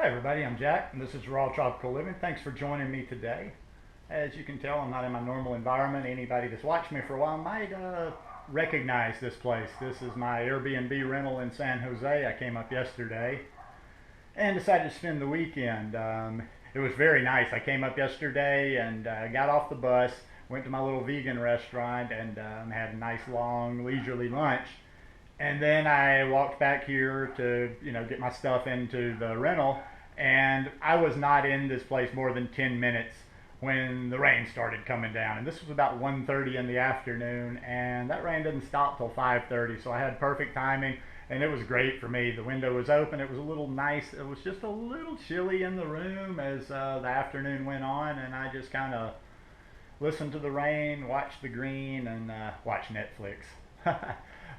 everybody, I'm Jack, and this is Raw Tropical Living. Thanks for joining me today. As you can tell, I'm not in my normal environment. Anybody that's watched me for a while might recognize this place. This is my Airbnb rental in San Jose. I came up yesterday and decided to spend the weekend. It was very nice. I came up yesterday and got off the bus, went to my little vegan restaurant, and had a nice, long, leisurely lunch. And then I walked back here to, get my stuff into the rental, and I was not in this place more than 10 minutes when the rain started coming down. And this was about 1:30 in the afternoon, and that rain didn't stop till 5:30, so I had perfect timing, and it was great for me. The window was open. It was a little nice. It was just a little chilly in the room as the afternoon went on, and I just kind of listened to the rain, watched the green, and watched Netflix.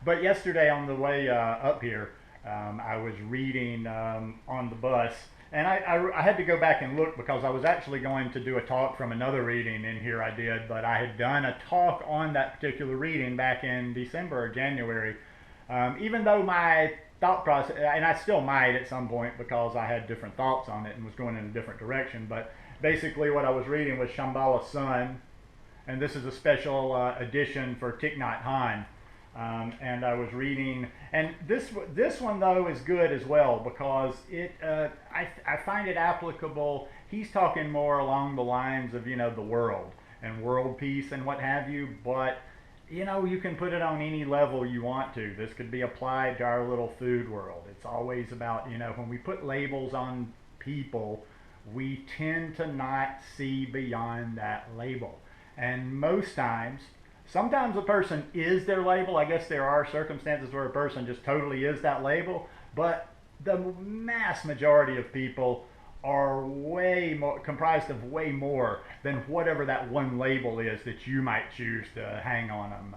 But yesterday on the way up here, I was reading on the bus, and I had to go back and look because I was actually going to do a talk from another reading in here I did, but I had done a talk on that particular reading back in December or January. Even though my thought process, and I still might at some point because I had different thoughts on it and was going in a different direction, but basically what I was reading was Shambhala Sun, and this is a special edition for Thich Nhat Hanh. And I was reading, and this one though is good as well because I find it applicable. He's talking more along the lines of the world and world peace and what have you, but you can put it on any level you want to. This could be applied to our little food world. It's always about when we put labels on people, we tend to not see beyond that label, and most times. Sometimes a person is their label. I guess there are circumstances where a person just totally is that label, but the mass majority of people are way more comprised of way more than whatever that one label is that you might choose to hang on them.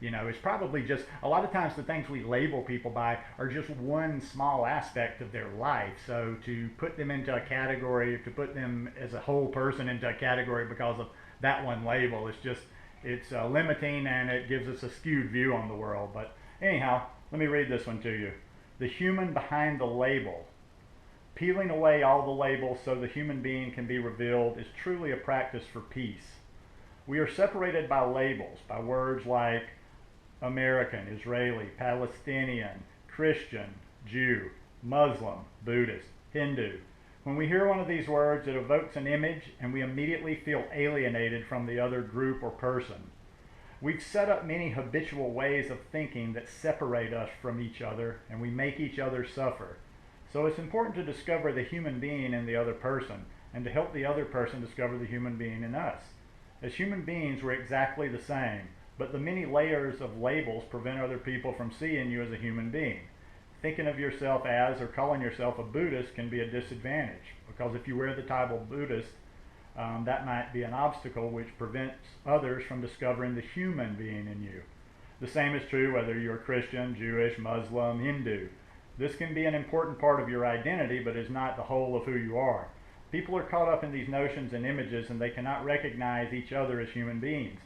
It's probably just a lot of times the things we label people by are just one small aspect of their life. So to put them into a category, to put them as a whole person into a category because of that one label is just it's limiting, and it gives us a skewed view on the world. But anyhow, let me read this one to you. The human behind the label. Peeling away all the labels so the human being can be revealed is truly a practice for peace. We are separated by labels, by words like American, Israeli, Palestinian, Christian, Jew, Muslim, Buddhist, Hindu. When we hear one of these words, it evokes an image, and we immediately feel alienated from the other group or person. We've set up many habitual ways of thinking that separate us from each other, and we make each other suffer. So it's important to discover the human being in the other person, and to help the other person discover the human being in us. As human beings, we're exactly the same, but the many layers of labels prevent other people from seeing you as a human being. Thinking of yourself as or calling yourself a Buddhist can be a disadvantage because if you wear the title Buddhist, that might be an obstacle which prevents others from discovering the human being in you. The same is true whether you're Christian, Jewish, Muslim, Hindu. This can be an important part of your identity, but is not the whole of who you are. People are caught up in these notions and images, and they cannot recognize each other as human beings.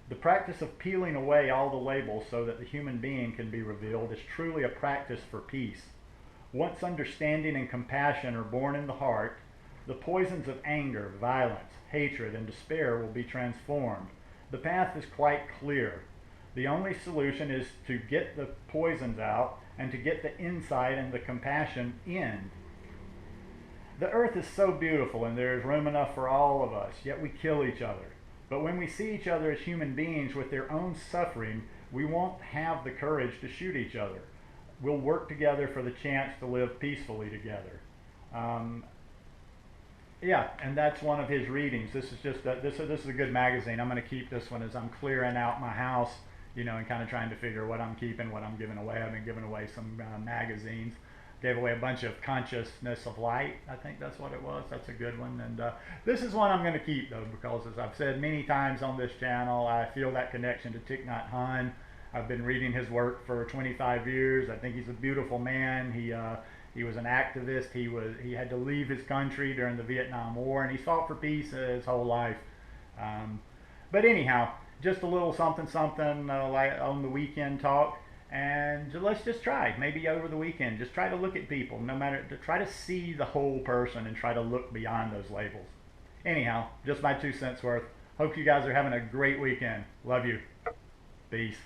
The practice of peeling away all the labels so that the human being can be revealed is truly a practice for peace. Once understanding and compassion are born in the heart, the poisons of anger, violence, hatred, and despair will be transformed. The path is quite clear. The only solution is to get the poisons out and to get the insight and the compassion in. The earth is so beautiful and there is room enough for all of us, yet we kill each other. But when we see each other as human beings with their own suffering, we won't have the courage to shoot each other. We'll work together for the chance to live peacefully together. And that's one of his readings. This is just this is a good magazine. I'm going to keep this one as I'm clearing out my house, and kind of trying to figure what I'm keeping, what I'm giving away. I've been giving away some magazines. Gave away a bunch of Consciousness of Light. I think that's what it was. That's a good one. And this is one I'm going to keep, though, because as I've said many times on this channel, I feel that connection to Thich Nhat Hanh. I've been reading his work for 25 years. I think he's a beautiful man. He was an activist. He had to leave his country during the Vietnam War, and he fought for peace his whole life. But anyhow, just a little something like on the weekend talk. And let's just try. Maybe over the weekend, just try to look at people, no matter, to try to see the whole person and try to look beyond those labels. Anyhow, just my 2 cents worth. Hope you guys are having a great weekend. Love you. Peace.